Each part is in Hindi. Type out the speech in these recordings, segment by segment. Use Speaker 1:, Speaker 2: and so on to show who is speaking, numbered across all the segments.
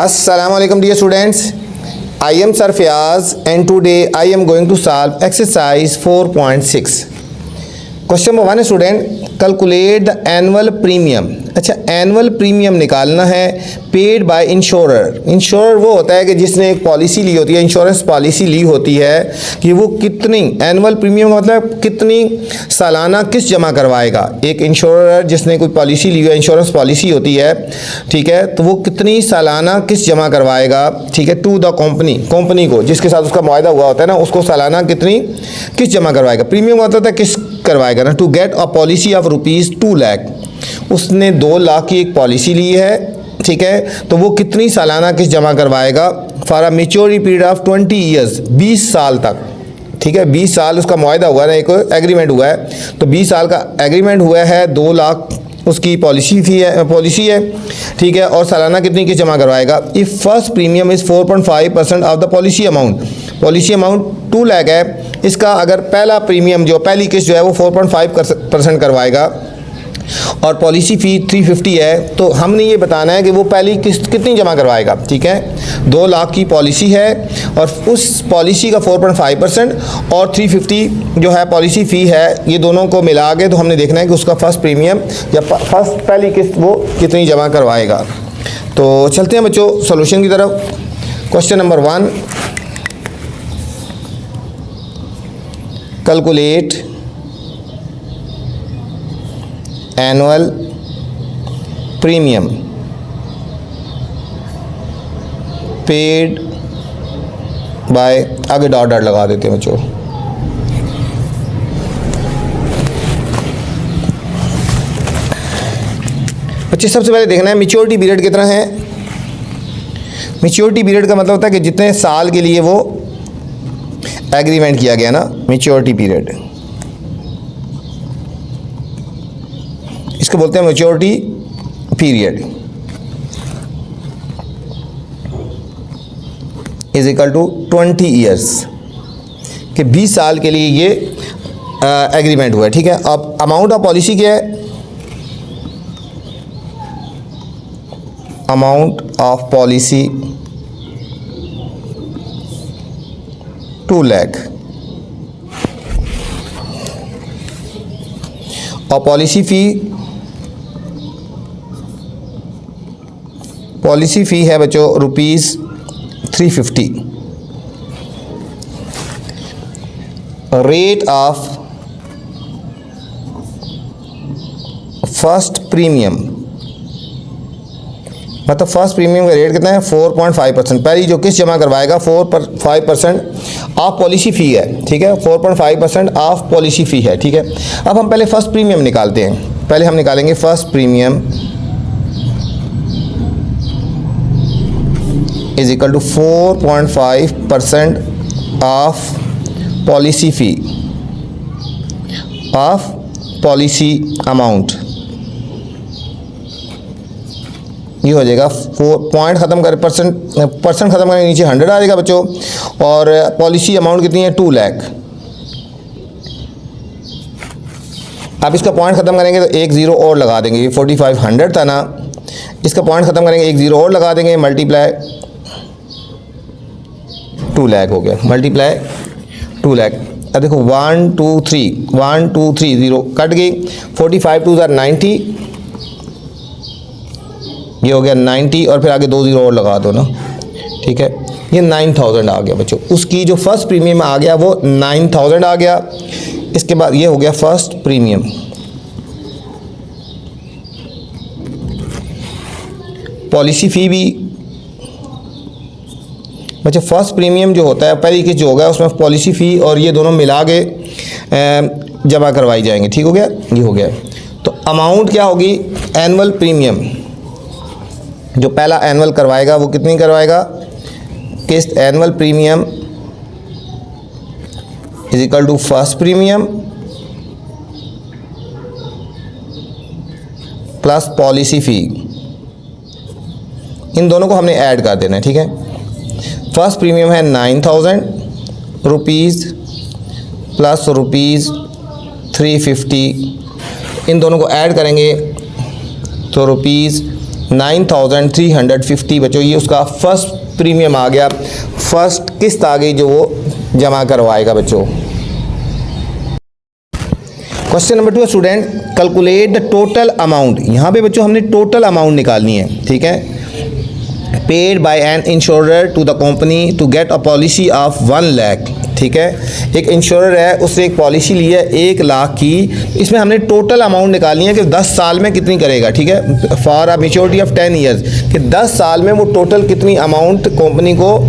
Speaker 1: Assalamualaikum dear students. I am Sir Fayaz and today I am going to solve exercise 4.6. Question number 1 है student, calculate the annual premium. अच्छा, एनुअल प्रीमियम निकालना है पेड बाय इंश्योरर। इंश्योरर वो होता है कि जिसने एक पॉलिसी ली होती है, इंश्योरेंस पॉलिसी ली होती है कि वो कितनी एनुअल प्रीमियम मतलब कितनी सालाना किस्त जमा करवाएगा। एक इंश्योरर जिसने कोई पॉलिसी ली है, इंश्योरेंस पॉलिसी होती है, ठीक है, तो वो कितनी सालाना किस्त जमा करवाएगा, ठीक है, टू द कंपनी को जिसके साथ उसका मुआहदा हुआ होता है ना, उसको सालाना कितनी किस्त जमा करवाएगा। प्रीमियम होता है किस्त करवाएगा ना। To get a policy of ₹2 lakh, उसने 2 लाख की एक पॉलिसी ली है, ठीक है, तो वो कितनी सालाना किस्त जमा करवाएगा। For a maturity period of 20 years, 20 साल तक, ठीक है, 20 साल उसका मुआहदा हुआ है, एक एग्रीमेंट हुआ है, तो 20 साल का एग्रीमेंट हुआ है, 2 लाख उसकी पॉलिसी है, ठीक है, और सालाना कितनी किस्त जमा करवाएगा। If first premium is 4.5% of the policy amount 2 lakh है, इसका अगर पहला प्रीमियम जो पहली किस्त जो है वो 4.5% करवाएगा और पॉलिसी फ़ी 350 है, तो हमने ये बताना है कि वो पहली किस्त कितनी जमा करवाएगा। ठीक है, 2 लाख की पॉलिसी है और उस पॉलिसी का 4.5% और 350 जो है पॉलिसी फ़ी है, ये दोनों को मिला के तो हमने देखना है कि उसका फर्स्ट प्रीमियम या फर्स्ट पहली किस्त वो कितनी जमा करवाएगा। तो चलते हैं बच्चों सॉल्यूशन की तरफ। Question number 1, calculate annual premium paid by, आगे डॉट लगा देते हैं बच्चों। बच्चे सबसे पहले देखना है मैच्योरिटी पीरियड कितना है। मैच्योरिटी पीरियड का मतलब होता है कि जितने साल के लिए वो एग्रीमेंट किया गया ना, मैच्योरिटी पीरियड, इसको बोलते हैं maturity period is equal to 20 years, कि 20 साल के लिए ये एग्रीमेंट हुआ है। ठीक है, अब अमाउंट ऑफ पॉलिसी क्या है, अमाउंट ऑफ पॉलिसी 2 लाख और पॉलिसी फ़ी है बच्चों ₹350। रेट ऑफ फर्स्ट प्रीमियम, मतलब फर्स्ट प्रीमियम का रेट कितना है 4.5%। पहली जो किस्त जमा करवाएगा 4.5% ऑफ पॉलिसी फ़ी है। ठीक है, 4.5% ऑफ पॉलिसी फ़ी है। ठीक है, अब हम पहले फर्स्ट प्रीमियम निकालते हैं। पहले हम निकालेंगे first premium is equal to 4.5% of policy fee of policy amount, ये हो जाएगा 4 पॉइंट ख़त्म कर परसेंट ख़त्म करके नीचे 100 आ जाएगा बच्चों, और पॉलिसी अमाउंट कितनी है 2 लाख। आप इसका पॉइंट ख़त्म करेंगे तो एक ज़ीरो और लगा देंगे, ये 4500 था ना, इसका पॉइंट ख़त्म करेंगे एक ज़ीरो और लगा देंगे, मल्टीप्लाई 2 लाख हो गया, मल्टीप्लाई 2 लाख। अब देखो 1 2 3 ज़ीरो कट गई, 45 2 90, ये हो गया 90 और फिर आगे 2 ज़ीरो और लगा दो ना। ठीक है, ये 9000 आ गया बच्चों, उसकी जो फर्स्ट प्रीमियम आ गया वो 9000 आ गया। इसके बाद ये हो गया फर्स्ट प्रीमियम। पॉलिसी फ़ी भी बच्चों, फर्स्ट प्रीमियम जो होता है पहली किस्त जो होगा उसमें पॉलिसी फ़ी और ये दोनों मिला के जमा करवाई जाएंगे। ठीक हो गया, ये हो गया। तो अमाउंट क्या होगी, एनुअल प्रीमियम जो पहला एनुअल करवाएगा वो कितनी करवाएगा किस्त, annual premium is equal to first premium plus policy fee, इन दोनों को हमने ऐड कर देना है। ठीक है, फर्स्ट प्रीमियम है 9000 रुपीज़ प्लस ₹350, इन दोनों को ऐड करेंगे तो 9350 बच्चों, ये उसका फर्स्ट प्रीमियम आ गया, फर्स्ट किस्त आ गई जो वो जमा करवाएगा बच्चों। Question number 2 student, calculate the total amount. यहाँ पे बच्चों हमने टोटल अमाउंट निकालनी है, ठीक है। Paid by an insurer to the company to get a policy of 1 lakh, ठीक है। एक इंश्योरर है, उससे एक पॉलिसी ली है 1 लाख की, इसमें हमने टोटल अमाउंट निकालनी है कि 10 साल में कितनी करेगा, ठीक है। For a maturity of 10 years, कि 10 साल में वो टोटल कितनी अमाउंट कंपनी को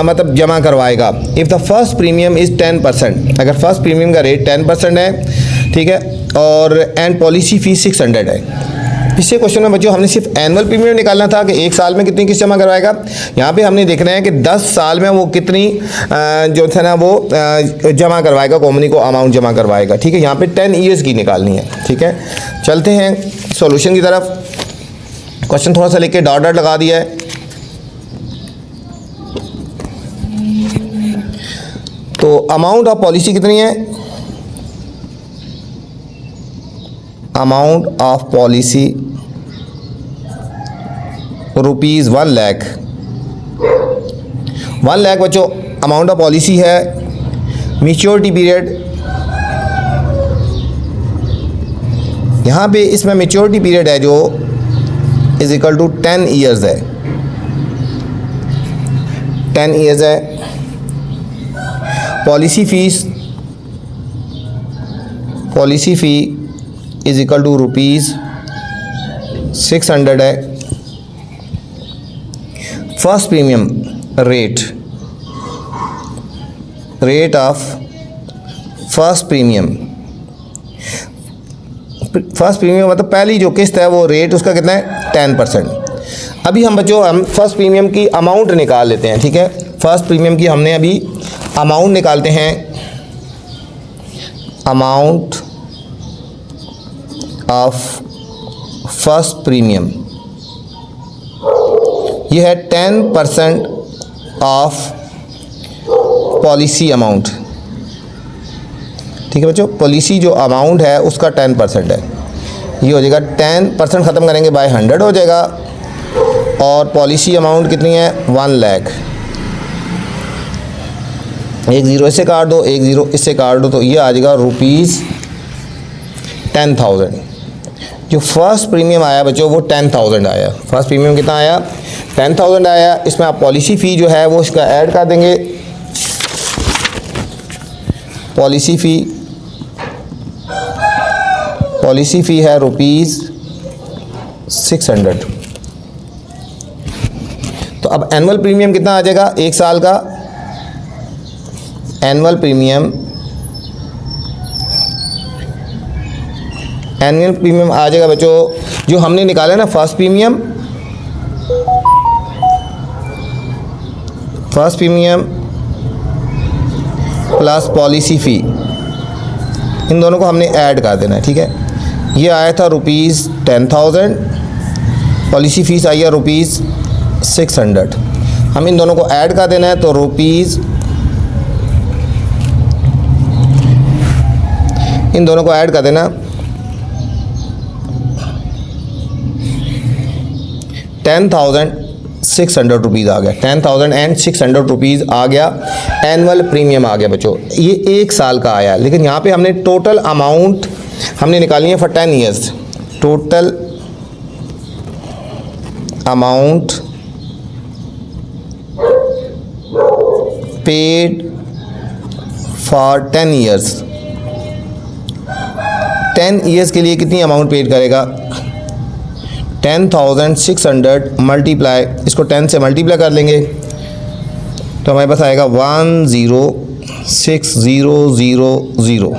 Speaker 1: मतलब जमा करवाएगा। If the first premium is 10%, अगर फर्स्ट प्रीमियम का रेट 10% है, ठीक है, और एंड पॉलिसी फीस 600 है। पिछले क्वेश्चन में बच्चों हमने सिर्फ एनुअल प्रीमियम निकालना था कि 1 साल में कितनी किस्त जमा करवाएगा। यहाँ पे हमने देखना है कि 10 साल में वो कितनी जो था ना वो जमा करवाएगा, कंपनी को अमाउंट जमा करवाएगा, ठीक है। यहाँ पे 10 ईयर्स की निकालनी है, ठीक है। चलते हैं सॉल्यूशन की तरफ। क्वेश्चन थोड़ा सा लेके डॉट डॉट लगा दिया है। तो अमाउंट ऑफ पॉलिसी कितनी है, amount of policy rupees 1 lakh. 1 lakh बच्चों अमाउंट ऑफ पॉलिसी है। मैच्योरिटी पीरियड, यहाँ पे इसमें मैच्योरिटी पीरियड है जो इज इक्वल टू 10 ईयर्स है, 10 ईयर्स है। Policy fee is equal to rupees 600 है। First premium rate of first premium मतलब पहली जो किस्त है वो रेट उसका कितना है 10%। अभी हम बच्चों हम फर्स्ट प्रीमियम की अमाउंट निकाल लेते हैं, ठीक है। फर्स्ट प्रीमियम की हमने अभी अमाउंट निकालते हैं। अमाउंट ऑफ फर्स्ट प्रीमियम ये है 10% ऑफ पॉलिसी अमाउंट, ठीक है बच्चों। पॉलिसी जो अमाउंट है उसका 10% है, ये हो जाएगा 10% ख़त्म करेंगे बाय 100 हो जाएगा। और पॉलिसी अमाउंट कितनी है 1 लाख। 1 ज़ीरो इससे काट दो, 1 ज़ीरो इससे काट दो, तो ये आ जाएगा रुपीज़ 10,000। जो फर्स्ट प्रीमियम आया बच्चों वो 10,000 आया। फर्स्ट प्रीमियम कितना आया 10,000 आया। इसमें आप पॉलिसी फ़ी जो है वो इसका ऐड कर देंगे। पॉलिसी फ़ी है रुपीज़ 600। तो अब एनुअल प्रीमियम कितना आ जाएगा 1 साल का। एनुअल प्रीमियम आ जाएगा बच्चों जो हमने निकाला ना first premium plus policy fee, इन दोनों को हमने ऐड कर देना है, ठीक है। ये आया था रुपीज़ 10,000, पॉलिसी फ़ीस आई है रुपीज़ 600। हम इन दोनों को ऐड कर देना है, तो इन दोनों को ऐड कर देना 10,600 रुपीज़ आ गया। 10,600 रुपीज़ आ गया। एनुअल प्रीमियम आ गया बच्चों, ये 1 साल का आया। लेकिन यहाँ पे हमने टोटल अमाउंट हमने निकाली है for 10 years. Total amount paid for 10 years. 10 years के लिए कितनी अमाउंट पेड करेगा 10,600 मल्टीप्लाई, इसको 10 से मल्टीप्लाई कर लेंगे तो हमारे पास आएगा 1,06,000।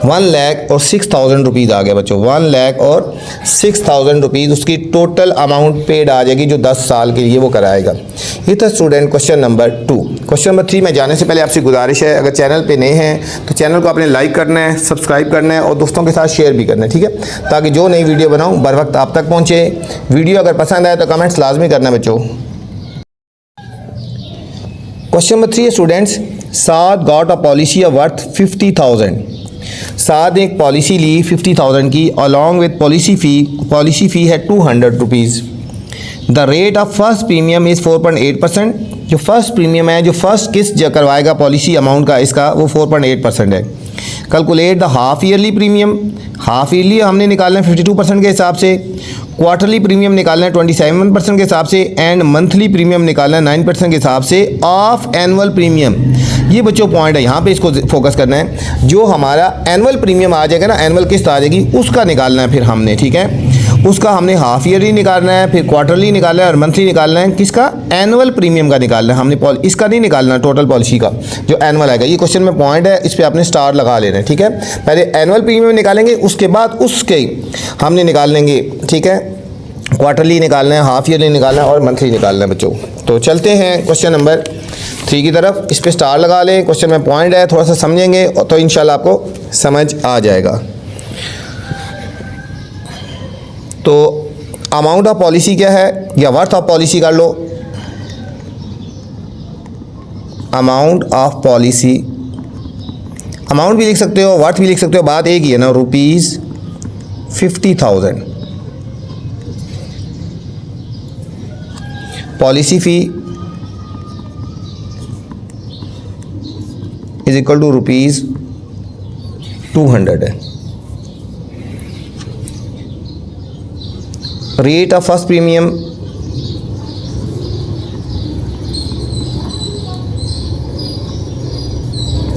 Speaker 1: 1 लाख और 6,000 रुपीज़ आ गया बच्चों। 1 लाख और 6,000 रुपीज़ उसकी टोटल अमाउंट पेड आ जाएगी जो 10 साल के लिए वो कराएगा। ये था student question number 2। Question number 3 में जाने से पहले आपसे गुजारिश है, अगर चैनल पे नए हैं तो चैनल को आपने लाइक करना है, सब्सक्राइब करना है और दोस्तों के साथ शेयर भी करना है, ठीक है, ताकि जो नई वीडियो बनाऊँ बर वक्त आप तक पहुँचे। वीडियो अगर पसंद आए तो कमेंट्स लाजमी करना बच्चों। Question number 3 students, Saad got a policy of worth 50,000। साथ एक पॉलिसी ली 50,000 की अलॉन्ग विद पॉलिसी फ़ी है 200 rupees. The rate of first premium is 4.8%। जो फर्स्ट प्रीमियम है, जो फर्स्ट किस्त जो करवाएगा पॉलिसी अमाउंट का इसका, वो 4.8% है। Calculate the half yearly premium. Half yearly हमने निकालना है 52% के हिसाब से, क्वार्टरली प्रीमियम निकालना है 27% के हिसाब से, एंड मंथली प्रीमियम निकालना है 9% के हिसाब से ऑफ एनुअल प्रीमियम। ये बच्चों पॉइंट है, यहाँ पे इसको फोकस करना है। जो हमारा एनुअल प्रीमियम आ जाएगा ना, एनुअल किस्त आ जाएगी, उसका निकालना है फिर हमने, ठीक है। उसका हमने हाफ ईयरली निकालना है, फिर क्वार्टरली निकालना है और मंथली निकालना है। किसका? एनुअल प्रीमियम का निकालना है हमने, इसका नहीं निकालना टोटल पॉलिसी का, जो एनुअल आएगा। ये क्वेश्चन में पॉइंट है, इस पर आपने स्टार लगा लेना है, ठीक है। पहले एनुअल प्रीमियम निकालेंगे, उसके बाद उसके हमने निकाल लेंगे, ठीक है। क्वार्टरली निकालना है, हाफ ईयरली निकालना है और मंथली निकालना है बच्चों। तो चलते हैं क्वेश्चन नंबर 3 की तरफ। इस पर स्टार लगा लें, क्वेश्चन में पॉइंट है, थोड़ा सा समझेंगे तो इंशाल्लाह आपको समझ आ जाएगा। तो अमाउंट ऑफ पॉलिसी क्या है, या वर्थ ऑफ पॉलिसी कर लो। अमाउंट ऑफ पॉलिसी, अमाउंट भी लिख सकते हो, वर्थ भी लिख सकते हो, बात एक ही है ना, rupees 50,000। Policy fee is equal to rupees 200 है। Rate of first premium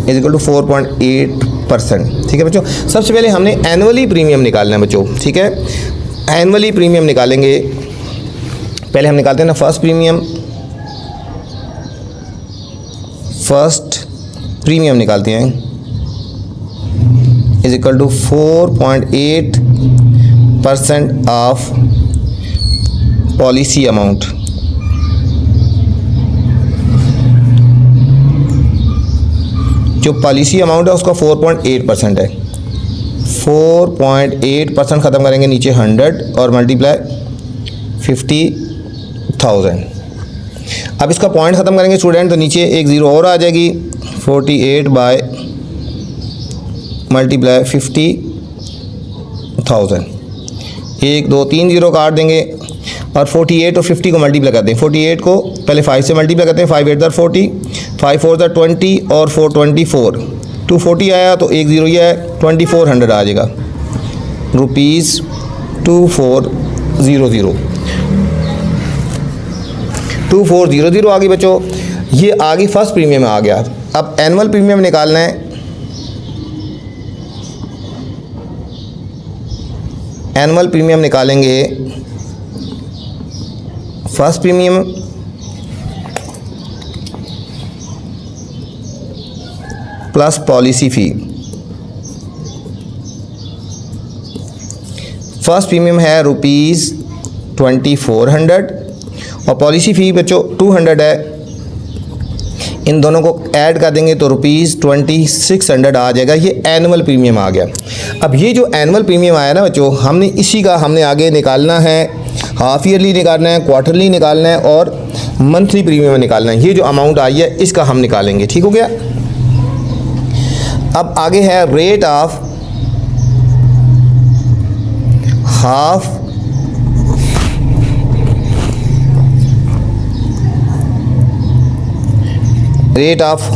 Speaker 1: is equal to 4.8%, ठीक है बच्चों। सबसे पहले हमने एनुअली प्रीमियम निकालना है बच्चों, ठीक है। एनुअली प्रीमियम निकालेंगे, पहले हम निकालते हैं ना फर्स्ट प्रीमियम। फर्स्ट प्रीमियम निकालते हैं, is equal to 4.8% of policy amount. जो पॉलिसी अमाउंट है उसका 4.8% है। 4.8% ख़त्म करेंगे नीचे 100 और मल्टीप्लाई 50,000। अब इसका पॉइंट ख़त्म करेंगे स्टूडेंट, तो नीचे एक ज़ीरो और आ जाएगी। 48 बाय मल्टीप्लाई 50,000। 1 2 3 जीरो काट देंगे और 48 और 50 को मल्टीप्लाई करते हैं। 48 को पहले 5 से मल्टीप्लाई करते हैं, 5 8 40, 5 4 20 और 4 24, 240 आया तो एक ज़ीरो ही है, 2400 आ जाएगा। रुपीज़ 2400 2400 आ गई बच्चों। ये आ गई फर्स्ट प्रीमियम में आ गया। अब एनुअल प्रीमियम निकालना है। एनुअल प्रीमियम निकालेंगे, फर्स्ट प्रीमियम प्लस पॉलिसी फ़ी। फर्स्ट प्रीमियम है रुपीज़ 2400 और पॉलिसी फ़ी बच्चों 200 है। इन दोनों को ऐड कर देंगे तो रुपीज़ 2600 आ जाएगा। ये एनुअल प्रीमियम आ गया। अब ये जो एनुअल प्रीमियम आया ना बच्चों, हमने इसी का हमने आगे निकालना है, हाफ ईयरली निकालना है, क्वार्टरली निकालना है और मंथली प्रीमियम निकालना है। ये जो अमाउंट आई है इसका हम निकालेंगे, ठीक हो गया। अब आगे है rate of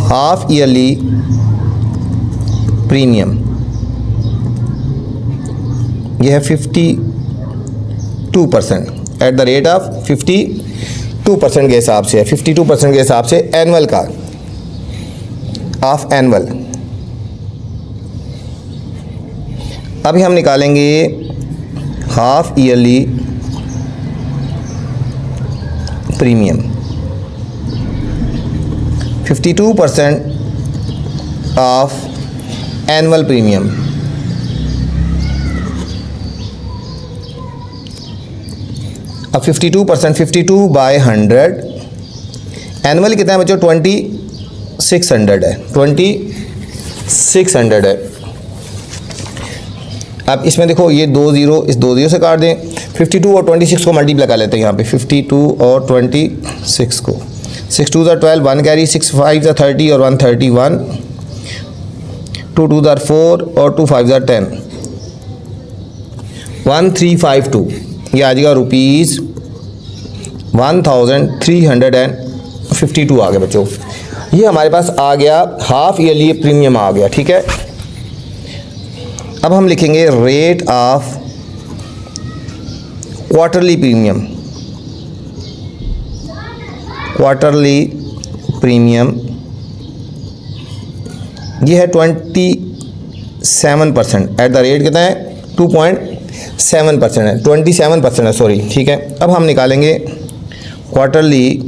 Speaker 1: half yearly premium. यह है 52% एट द रेट ऑफ 52% के हिसाब से है। 52% के हिसाब से एनुअल का, ऑफ एनुअल। अभी हम निकालेंगे half yearly premium. 52% of annual premium. अब 52%, 52 बाय 100, एनुअल कितना है बच्चों? 2600 है। 2600 है। अब इसमें देखो ये 2 ज़ीरो, इस 2 ज़ीरो से काट दें। 52 और 26 को मल्टीप्लाई कर लेते हैं यहाँ पे। 52 और 26 को, 6 2 12, 1 कैरी, 6 5 30 और 131, 2 2 ज़ार 4 और 2 5 ज़ार 10, 1352। ये आ जाएगा रुपीज़ 1352 आ गया बच्चों। ये हमारे पास आ गया हाफ ईयरली प्रीमियम आ गया, ठीक है। अब हम लिखेंगे rate of quarterly premium. Quarterly premium ये है 27% एट द रेट कितना है 2.7% है, 27% है सॉरी, ठीक है। अब हम निकालेंगे quarterly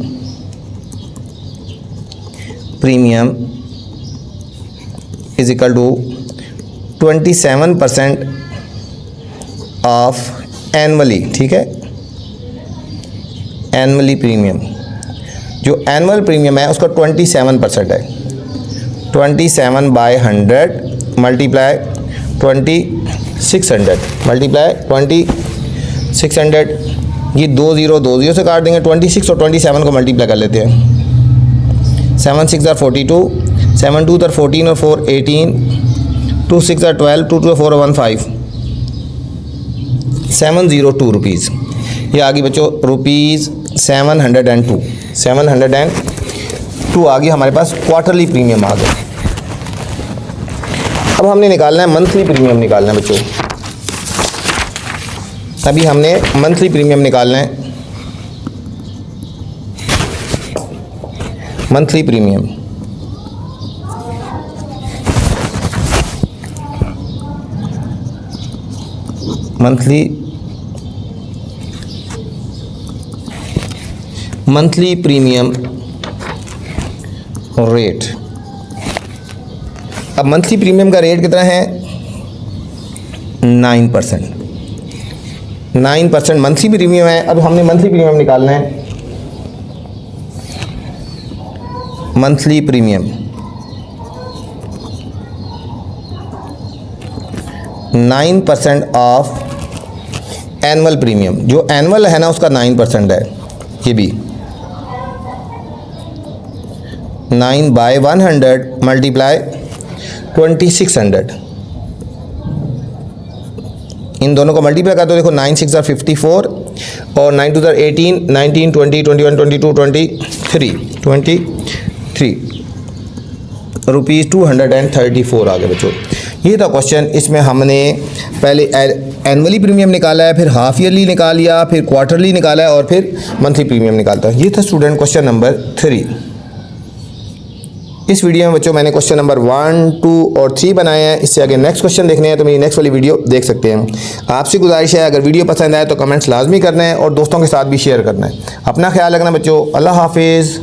Speaker 1: premium is equal to 27% of annually, ठीक है। एनुअली प्रीमियम, जो एनुअल प्रीमियम है उसका 27% है। 27/100 मल्टीप्लाई 2600 मल्टीप्लाई 2600, ये 2 0 से काट देंगे। 26 और 27 को मल्टीप्लाई कर लेते हैं। 7 6 ज़ार 42, 7 2 ज़ार 14 और 4 18, 2 6 ज़ार 12, 2 2 4 1 5, 702 रुपीज़। ये आ गई बच्चों रुपीज़ 702 आ गई हमारे पास क्वार्टरली प्रीमियम आ गया। अब हमने निकालना है मंथली प्रीमियम निकालना है बच्चों। अभी हमने मंथली प्रीमियम निकालना है। Monthly premium monthly premium rate. अब मंथली प्रीमियम का रेट कितना है 9%। 9% मंथली प्रीमियम है। अब हमने मंथली प्रीमियम निकालना है। Monthly premium 9% of annual premium, जो एनुअल है ना उसका 9% है। ये भी 9/100 मल्टीप्लाई 2600, इन दोनों को मल्टीप्लाई कर दो। देखो 9 6 ज़ार 54 और 9 2 ज़ार 18, 19 20 21 22 23 रुपीज़ 234 आ गए बच्चों। ये था क्वेश्चन। इसमें हमने पहले एनुअली प्रीमियम निकाला है, फिर हाफ ईयरली निकाल लिया, फिर क्वार्टरली निकाला है और फिर मंथली प्रीमियम निकालता है। ये था स्टूडेंट क्वेश्चन नंबर 3। इस वीडियो में बच्चों मैंने क्वेश्चन नंबर 1, 2 और 3 बनाए हैं। इससे आगे नेक्स्ट क्वेश्चन देखने हैं तो मेरी नेक्स्ट वाली वीडियो देख सकते हैं। आपसे गुजारिश है अगर वीडियो पसंद आए तो कमेंट्स लाजमी करना है और दोस्तों के साथ भी शेयर करना है। अपना ख्याल रखना बच्चों। अल्लाह हाफिज़।